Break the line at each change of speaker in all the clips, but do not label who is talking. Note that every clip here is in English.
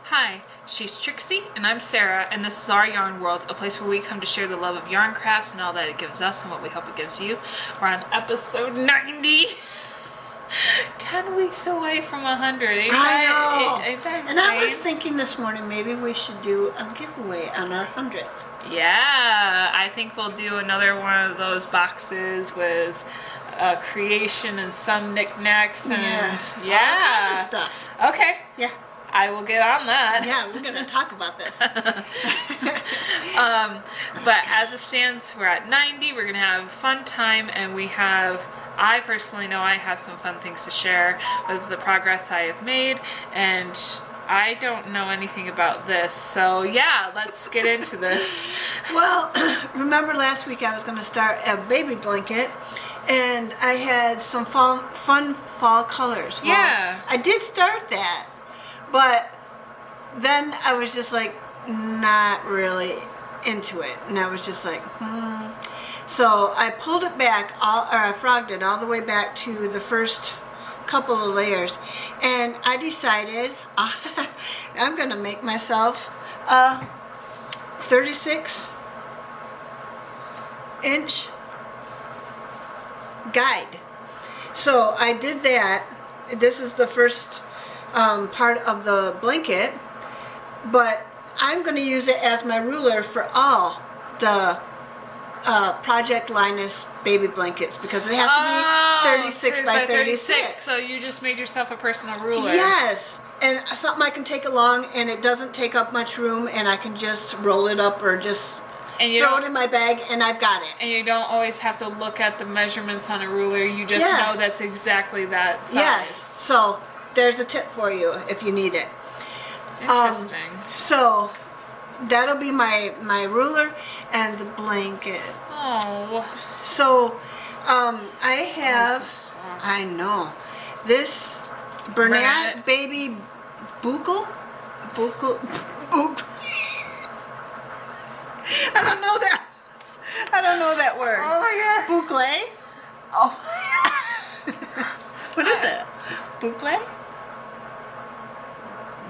Hi, she's Trixie, and I'm Sarah, and this is Our Yarn World, a place where we come to share the love of yarn crafts and all that it gives us and what we hope it gives you. We're on episode 90. 10 weeks away from 100. Ain't that insane?
And I was thinking this morning maybe we should do a giveaway on our 100th.
Yeah, I think we'll do another one of those boxes with creation and some knickknacks and
all kinds of stuff.
Okay.
Yeah.
I will get on that.
Yeah, we're going to talk about this.
But as it stands, we're at 90. We're going to have a fun time, and I personally know I have some fun things to share with the progress I have made, and I don't know anything about this. So yeah, let's get into this.
Well, remember last week I was going to start a baby blanket, and I had some fun fall colors. Well,
Yeah.
I did start that. But then I was just like not really into it, and I was just like, So I pulled it back, I frogged it all the way back to the first couple of layers, and I decided I'm gonna make myself a 36-inch guide. So I did that. This is the first part of the blanket, but I'm going to use it as my ruler for all the Project Linus baby blankets because it has to be 36 by 36.
So you just made yourself a personal ruler.
Yes, and something I can take along, and it doesn't take up much room, and I can just roll it up or just throw it in my bag, and I've got it.
And you don't always have to look at the measurements on a ruler. You just know that's exactly that size.
Yes, so there's a tip for you if you need it.
Interesting.
So that'll be my ruler and the blanket.
Oh.
So I have,
so
I know, this Bernat baby buckle. I don't know that word.
Oh my god.
Boucle?
Oh.
What is it? Boucle?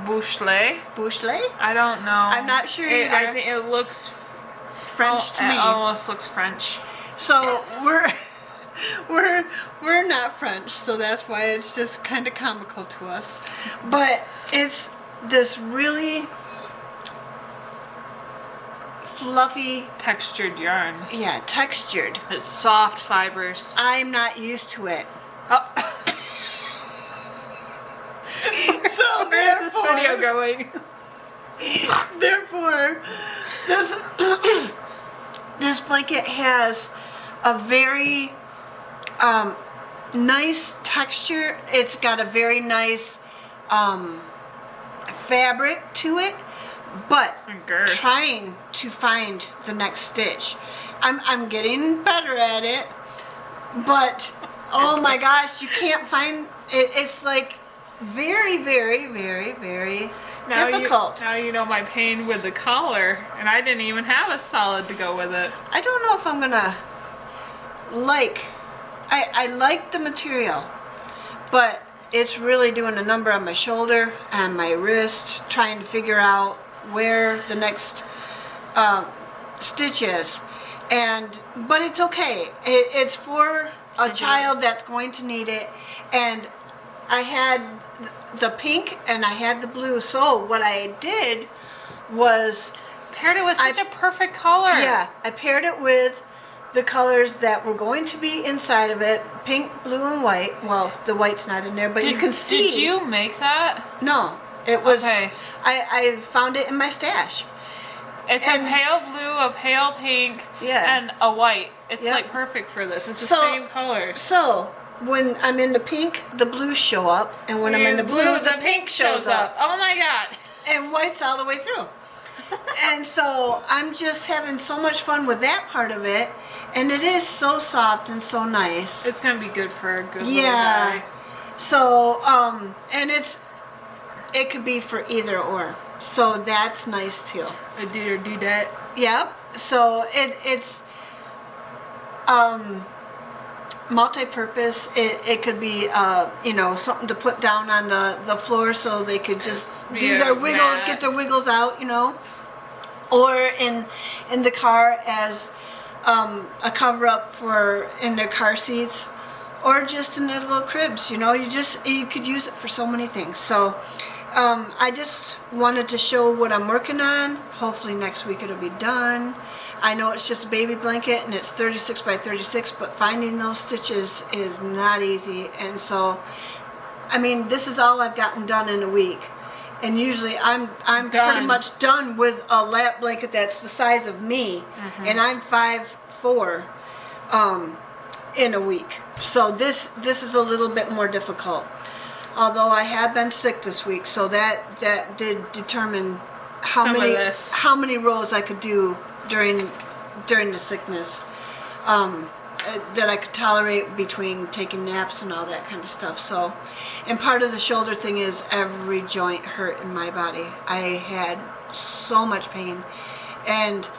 Bouchelet? I don't know.
I'm not sure either.
I think it looks
French to me.
It almost looks French.
So we're not French, so that's why it's just kind of comical to us. But it's this really fluffy,
textured yarn.
Yeah, textured.
It's soft fibers.
I'm not used to it.
Oh.
So
Where's this video going?
Therefore, this blanket has a very nice texture. It's got a very nice fabric to it, but trying to find the next stitch. I'm getting better at it, but oh my gosh, you can't find it. It's like very, very, very, very difficult.
Now you know my pain with the collar, and I didn't even have a solid to go with it.
I don't know if I'm gonna I like the material, but it's really doing a number on my shoulder and my wrist, trying to figure out where the next stitch is. But it's okay. It's for a child that's going to need it, and I had the pink and I had the blue. So what I did was
paired it with such a perfect color.
Yeah, I paired it with the colors that were going to be inside of it: pink, blue, and white. Well, the white's not in there, but you can see.
Did you make that?
No, it was.
Okay.
I found it in my stash.
It's a pale blue, a pale pink, and a white. It's like perfect for this. It's the same colors.
So when I'm in the pink, the blues show up, and when I'm in the blue, the pink shows up.
Oh my god!
And white's all the way through. And so I'm just having so much fun with that part of it, and it is so soft and so nice.
It's gonna be good for a good little guy.
So and it could be for either or. So that's nice too.
A dudette.
Yep. So it's multi-purpose. It could be, something to put down on the floor so they could just do their wiggles, get their wiggles out, or in the car as a cover up for in their car seats, or just in their little cribs. You could use it for so many things. So I just wanted to show what I'm working on. Hopefully next week it'll be done. I know it's just a baby blanket and it's 36 by 36, but finding those stitches is not easy. And so, this is all I've gotten done in a week. And usually I'm pretty much done with a lap blanket that's the size of me, and I'm 5'4" in a week. So this is a little bit more difficult. Although I have been sick this week, so that did determine how many rows I could do during the sickness, that I could tolerate between taking naps and all that kind of stuff. So, and part of the shoulder thing is every joint hurt in my body. I had so much pain, and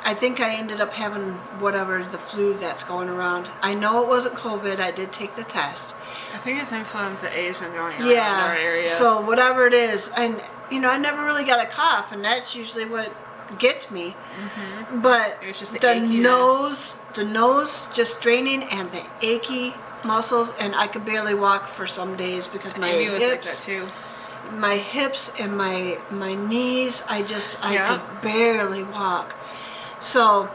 I think I ended up having whatever the flu that's going around. I know it wasn't COVID. I did take the test.
I think it's influenza A has been going on in our area.
So whatever it is, and I never really got a cough, and that's usually what gets me. But
it was just
the nose just draining, and the achy muscles, and I could barely walk for some days because my
Amy was
hips,
like that too.
My hips and my knees, I could barely walk. So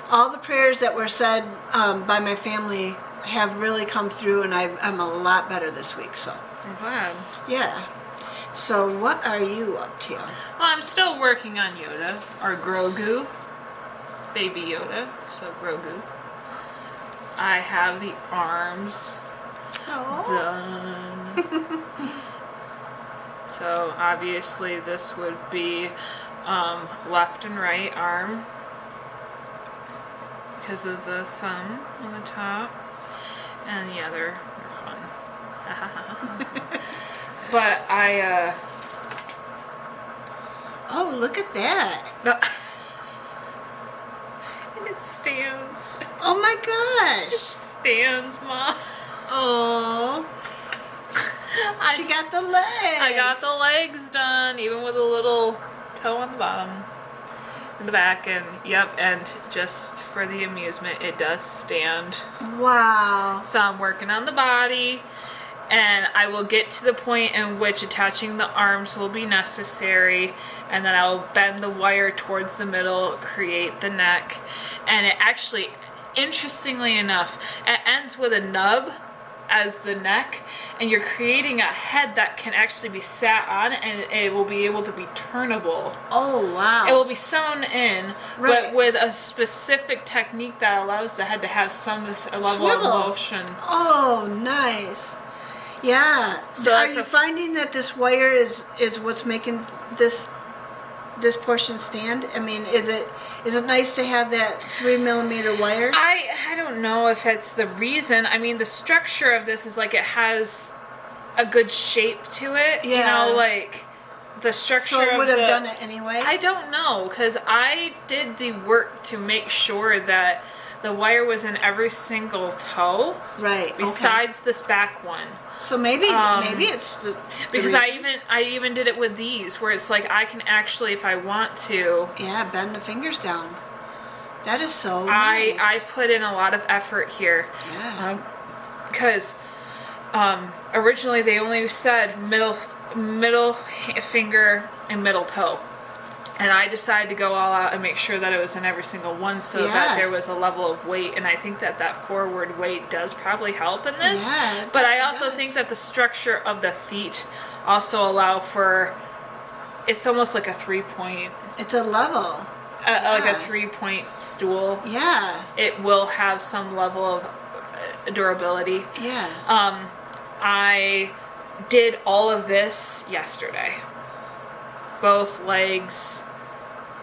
all the prayers that were said by my family have really come through, and I'm a lot better this week. So
I'm glad.
Yeah. So what are you up to?
Well, I'm still working on Yoda, or Grogu. It's baby Yoda, so Grogu. I have the arms done. So obviously this would be left and right arm because of the thumb on the top. And yeah, they're fun. But
oh, look at that.
And it stands.
Oh my gosh.
It stands, Mom.
Oh. She got the legs.
I got the legs done, even with a little toe on the bottom. In the back, and just for the amusement, it does stand.
Wow.
So I'm working on the body, and I will get to the point in which attaching the arms will be necessary, and then I will bend the wire towards the middle, create the neck, and it actually, interestingly enough, it ends with a nub as the neck, and you're creating a head that can actually be sat on, and it will be able to be turnable.
Oh, wow.
It will be sewn in, but with a specific technique that allows the head to have some level of motion.
Oh, nice. Yeah. So are you finding that this wire is what's making this portion stand? Is it nice to have that 3mm wire?
I don't know if it's the reason. The structure of this is like it has a good shape to it.
Yeah.
The structure.
So it would have done it anyway?
I don't know, because I did the work to make sure that the wire was in every single toe.
Right.
Besides this back one.
So maybe it's the
because
reason.
I even did it with these, where it's like I can actually, if I want to,
bend the fingers down. That is so nice.
I put in a lot of effort here.
Yeah.
Because originally they only said middle finger and middle toe. And I decided to go all out and make sure that it was in every single one, so that there was a level of weight. And I think that forward weight does probably help in this.
Yeah,
but I also think that the structure of the feet also allow for, it's almost like a 3-point.
It's a level.
Like a 3-point stool.
Yeah.
It will have some level of durability.
Yeah.
I did all of this yesterday. Both legs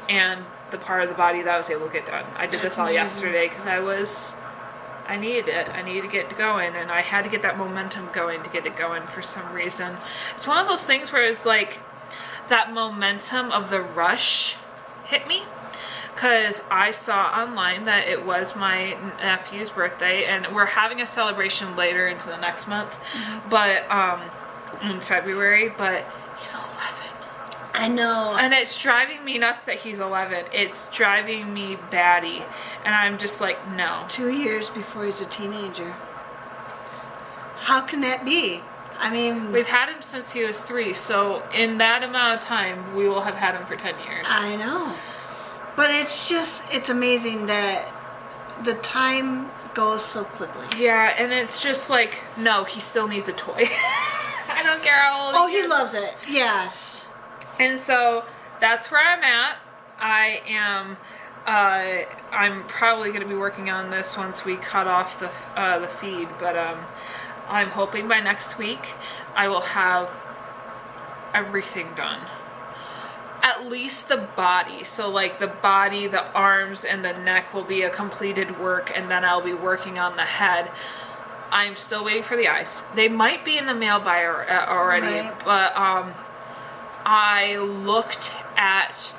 and the part of the body that I was able to get done. I did this all yesterday because I needed it. I needed to get going, and I had to get that momentum going to get it going for some reason. It's one of those things where it's like that momentum of the rush hit me. because I saw online that it was my nephew's birthday, and we're having a celebration later into the next month, but in February, but he's 11.
I know.
And it's driving me nuts that he's 11. It's driving me batty. And I'm just like, no.
2 years before he's a teenager. How can that be? I mean...
We've had him since he was 3. So in that amount of time, we will have had him for 10 years.
I know. But it's amazing that the time goes so quickly.
Yeah, and it's just like, no, he still needs a toy. I don't care how old he is.
He loves it. Yes.
And so that's where I'm at. I'm probably going to be working on this once we cut off the feed, but I'm hoping by next week I will have everything done. At least the body. So like the body, the arms, and the neck will be a completed work, and then I'll be working on the head. I'm still waiting for the eyes. They might be in the mail by already,
right.
But I looked at,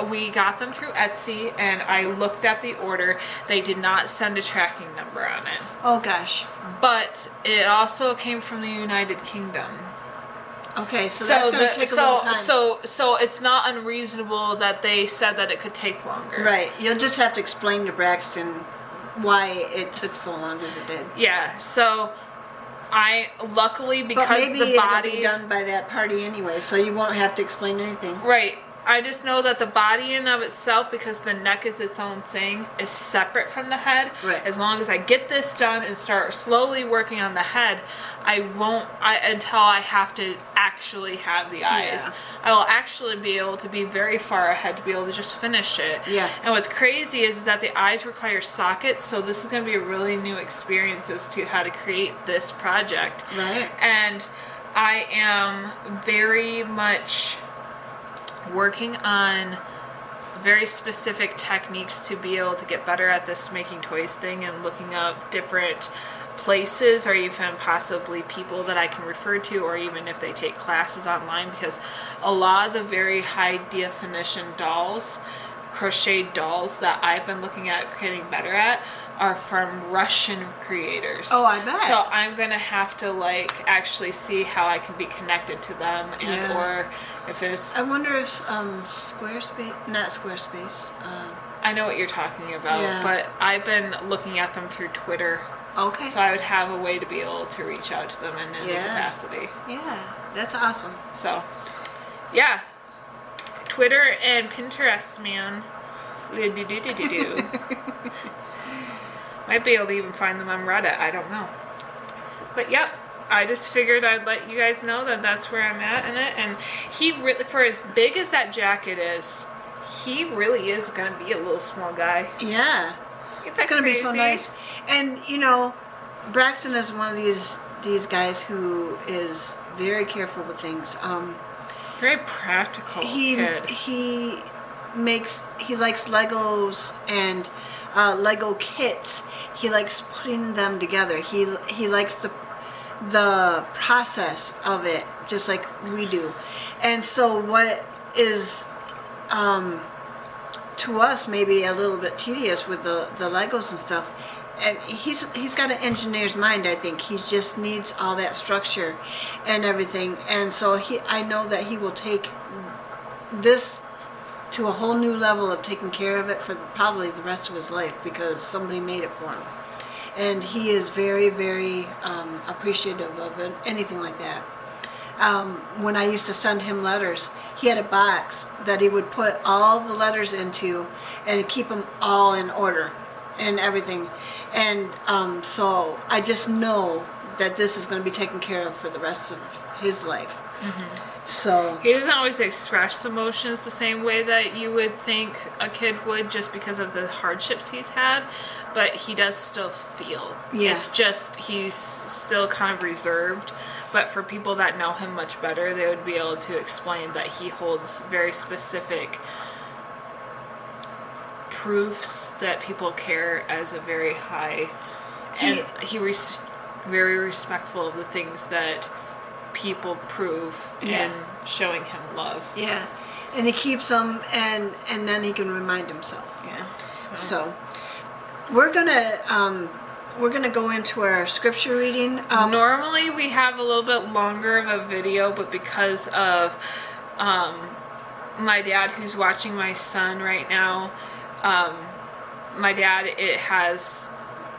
we got them through Etsy, and I looked at the order. They did not send a tracking number on it.
Oh gosh.
But it also came from the United Kingdom.
Okay, so that's going to take a little time.
So it's not unreasonable that they said that it could take longer.
Right. You'll just have to explain to Braxton why it took so long as it did.
Yeah, so... luckily, because
but maybe
the body...
it'll be done by that party anyway, so you won't have to explain anything.
Right. I just know that the body in of itself, because the neck is its own thing, is separate from the head.
Right.
As long as I get this done and start slowly working on the head, until I have to actually have the eyes.
Yeah.
I will actually be able to be very far ahead to be able to just finish it.
Yeah.
And what's crazy is that the eyes require sockets, so this is going to be a really new experience as to how to create this project.
Right.
And I am very much working on very specific techniques to be able to get better at this making toys thing, and looking up different places or even possibly people that I can refer to, or even if they take classes online, because a lot of the very high definition dolls, crocheted dolls that I've been looking at getting better at are from Russian creators.
Oh, I bet.
So I'm gonna have to actually see how I can be connected to them, and or if there's...
I wonder if not Squarespace.
I know what you're talking about, but I've been looking at them through Twitter.
Okay.
So I would have a way to be able to reach out to them in any capacity.
Yeah, that's awesome.
So, yeah. Twitter and Pinterest, man. Do. Might be able to even find them on Reddit. I don't know. But yep, I just figured I'd let you guys know that that's where I'm at in it. And he really, for as big as that jacket is, he really is going to be a little small guy.
Yeah. It's going to be so nice. And, Braxton is one of these guys who is very careful with things.
Very practical kid.
He likes Legos and Lego kits. He likes putting them together. He likes the process of it, just like we do. And so what is to us maybe a little bit tedious with the Legos and stuff, and he's got an engineer's mind. I think he just needs all that structure and everything, and so I know that he will take this to a whole new level of taking care of it for probably the rest of his life, because somebody made it for him. And he is very, very appreciative of anything like that. When I used to send him letters, he had a box that he would put all the letters into and keep them all in order and everything. And so I just know that this is going to be taken care of for the rest of his life. Mm-hmm. So
he doesn't always express emotions the same way that you would think a kid would, just because of the hardships he's had, but he does still feel.
Yeah.
It's just he's still kind of reserved, but for people that know him much better, they would be able to explain that he holds very specific proofs that people care as a very high, and he's very respectful of the things that people prove in showing him love.
Yeah. and he keeps them, and then he can remind himself.
Yeah.
So we're gonna go into our scripture reading.
Normally we have a little bit longer of a video, but because of my dad who's watching my son right now, my dad has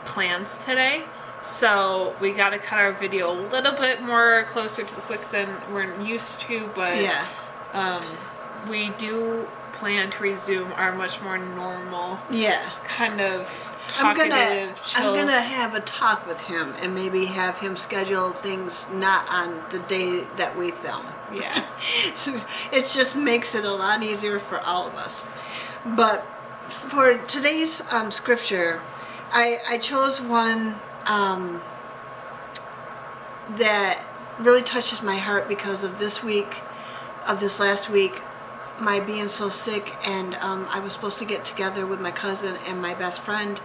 plans today, so we got to cut our video a little bit more closer to the quick than we're used to, but
Yeah.
We do plan to resume our much more normal
Yeah.
kind of
I'm
talkative, chill.
gonna have a talk with him and maybe have him schedule things not on the day that we film.
Yeah.
So it just makes it a lot easier for all of us. But for today's scripture, I chose one that really touches my heart because of this last week, my being so sick, and I was supposed to get together with my cousin and my best friend,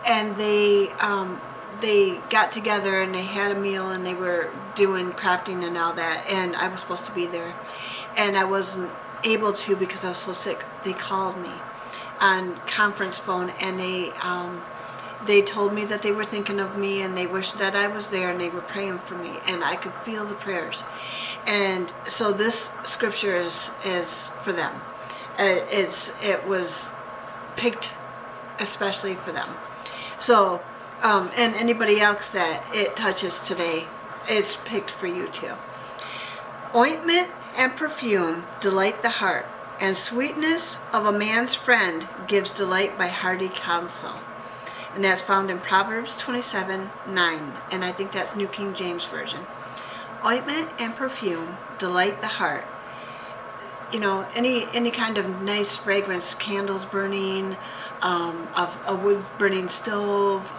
and they got together and they had a meal and they were doing crafting and all that, and I was supposed to be there, and I wasn't able to because I was so sick. They called me on conference phone, and they told me that they were thinking of me and they wished that I was there and they were praying for me, and I could feel the prayers. And so this scripture is for them. It was picked especially for them. So, and anybody else that it touches today, it's picked for you too. Ointment and perfume delight the heart, and sweetness of a man's friend gives delight by hearty counsel. And that's found in Proverbs 27:9, and I think that's New King James Version. Ointment and perfume delight the heart. You know, any kind of nice fragrance, candles burning, of a wood burning stove,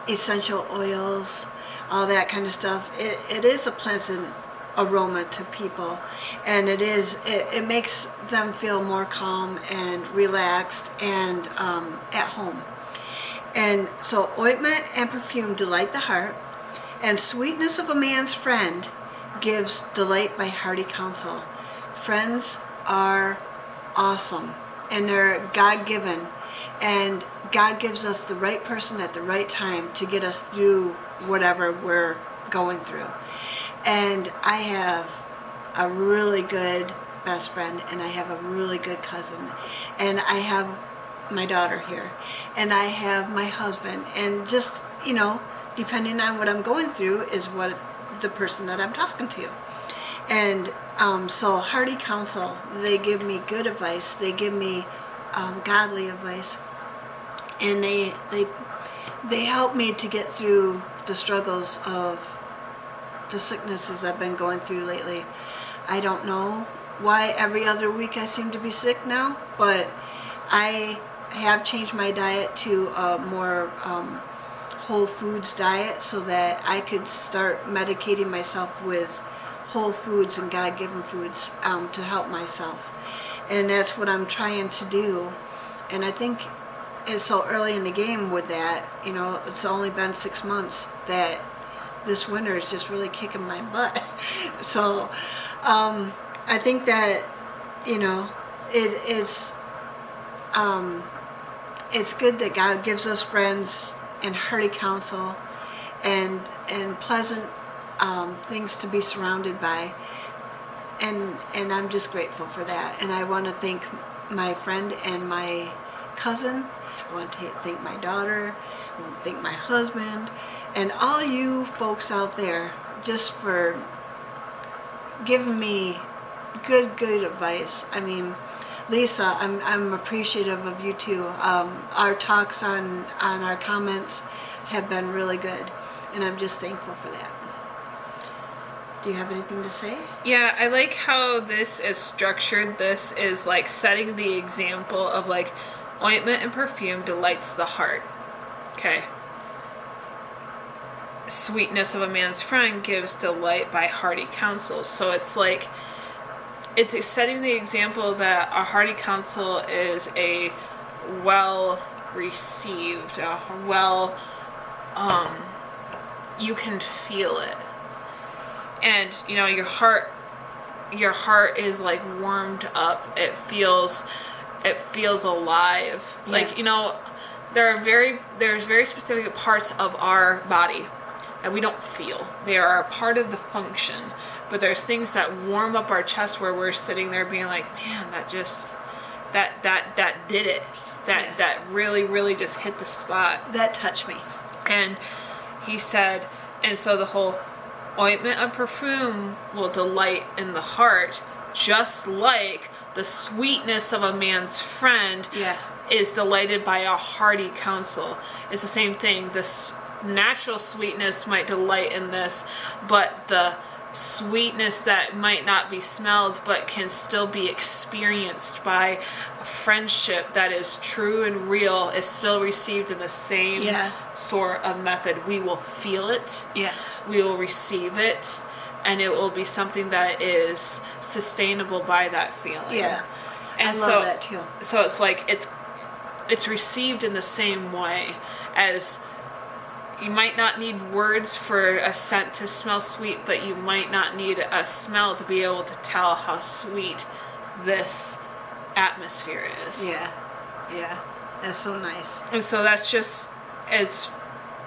essential oils, all that kind of stuff. It is a pleasant aroma to people, and it makes them feel more calm and relaxed and at home. And so ointment and perfume delight the heart, and sweetness of a man's friend gives delight by hearty counsel. Friends are awesome, and they're God-given, and God gives us the right person at the right time to get us through whatever we're going through. And I have a really good best friend, and I have a really good cousin, and I have my daughter here, and I have my husband, and just, you know, depending on what I'm going through is what the person that I'm talking to. And so hearty counsel, they give me good advice, they give me godly advice, and they help me to get through the struggles of the sicknesses I've been going through lately. I don't know why every other week I seem to be sick now, but I have changed my diet to a more whole foods diet so that I could start medicating myself with whole foods and God-given foods to help myself. And that's what I'm trying to do. And I think it's so early in the game with that. You know, it's only been 6 months that this winter is just really kicking my butt. So I think that, you know, it's good that God gives us friends and hearty counsel and pleasant things to be surrounded by, and I'm just grateful for that. And I want to thank my friend and my cousin. I want to thank my daughter. I want to thank my husband and all you folks out there just for giving me good advice. I mean, Lisa, I'm appreciative of you too. Our talks on our comments have been really good, and I'm just thankful for that. Do you have anything to say?
Yeah, I like how this is structured. This is like setting the example of like ointment and perfume delights the heart. Okay. Sweetness of a man's friend gives delight by hearty counsel. So it's like, it's setting the example that a hearty counsel is a well received, you can feel it. And, you know, your heart your heart is like warmed up. It feels alive.
Yeah.
Like, you know, there's very specific parts of our body that we don't feel. They are a part of the function. But there's things that warm up our chest where we're sitting there being like, man, that did it. That really, really just hit the spot.
That touched me.
And he said, and so the whole ointment of perfume will delight in the heart, just like the sweetness of a man's friend is delighted by a hearty counsel. It's the same thing. This natural sweetness might delight in this, but the sweetness that might not be smelled but can still be experienced by a friendship that is true and real is still received in the same sort of method. We will feel it.
Yes.
We will receive it, and it will be something that is sustainable by that feeling.
Yeah.
And
I love that too.
So it's like it's received in the same way as you might not need words for a scent to smell sweet, but you might not need a smell to be able to tell how sweet this atmosphere is.
Yeah. Yeah. That's so nice.
And so that's just as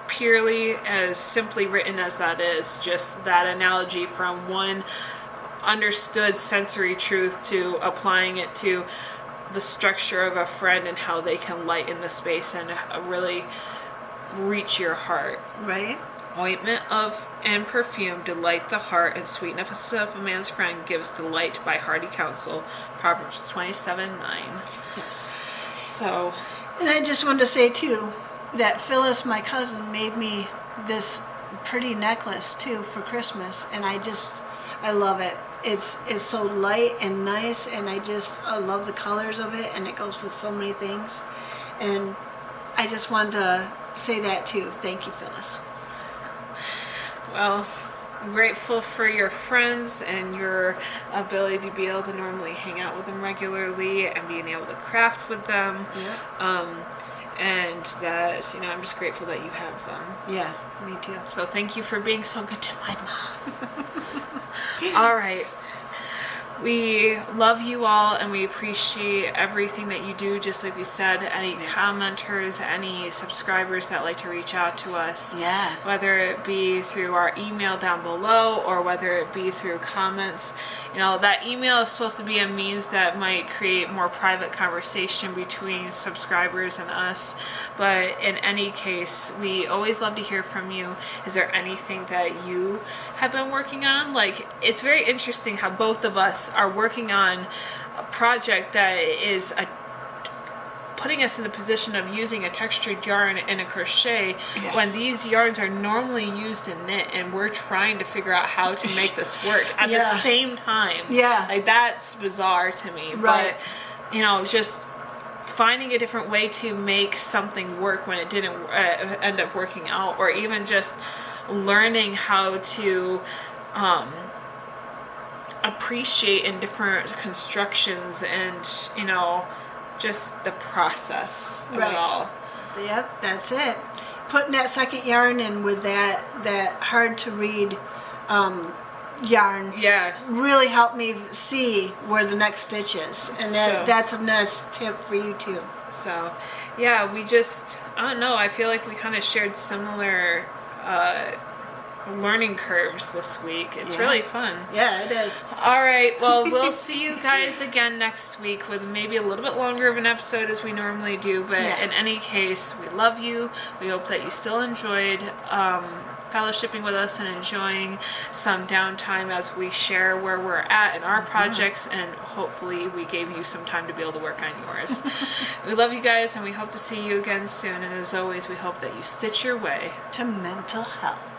purely, as simply written as that is, just that analogy from one understood sensory truth to applying it to the structure of a friend and how they can light in the space and really reach your heart.
Right?
Ointment of and perfume delight the heart, and sweetness of a man's friend gives delight by hearty counsel. Proverbs 27:9.
Yes.
So,
and I just wanted to say too that Phyllis, my cousin, made me this pretty necklace too for Christmas, and I love it. It's so light and nice, and I love the colors of it, and it goes with so many things. And I just wanted to say that too. Thank you, Phyllis.
Well, I'm grateful for your friends and your ability to be able to normally hang out with them regularly and being able to craft with them.
Yeah.
And that, you know, I'm just grateful that you have them.
Yeah, me too.
So thank you for being so good to my mom. All right. We love you all, and we appreciate everything that you do. Just like we said, any commenters, any subscribers that like to reach out to us, whether it be through our email down below or whether it be through comments. You know, that email is supposed to be a means that might create more private conversation between subscribers and us. But in any case, we always love to hear from you. Is there anything that you have been working on? Like, it's very interesting how both of us are working on a project that is putting us in the position of using a textured yarn and a crochet when these yarns are normally used in knit, and we're trying to figure out how to make this work at the same time. Like, that's bizarre to me.
Right.
But, you know, just finding a different way to make something work when it didn't end up working out, or even just learning how to appreciate in different constructions and, you know, just the process of it all.
Yep, that's it. Putting that second yarn in with that hard to read yarn really helped me see where the next stitch is, and that's a nice tip for you too.
So yeah, we just, I don't know, I feel like we kind of shared similar learning curves this week. It's really fun.
Yeah, it is.
All right, well, we'll see you guys again next week with maybe a little bit longer of an episode as we normally do, but in any case, we love you. We hope that you still enjoyed fellowshipping with us and enjoying some downtime as we share where we're at in our projects, and hopefully we gave you some time to be able to work on yours. We love you guys, and we hope to see you again soon, and as always, we hope that you stitch your way
to mental health.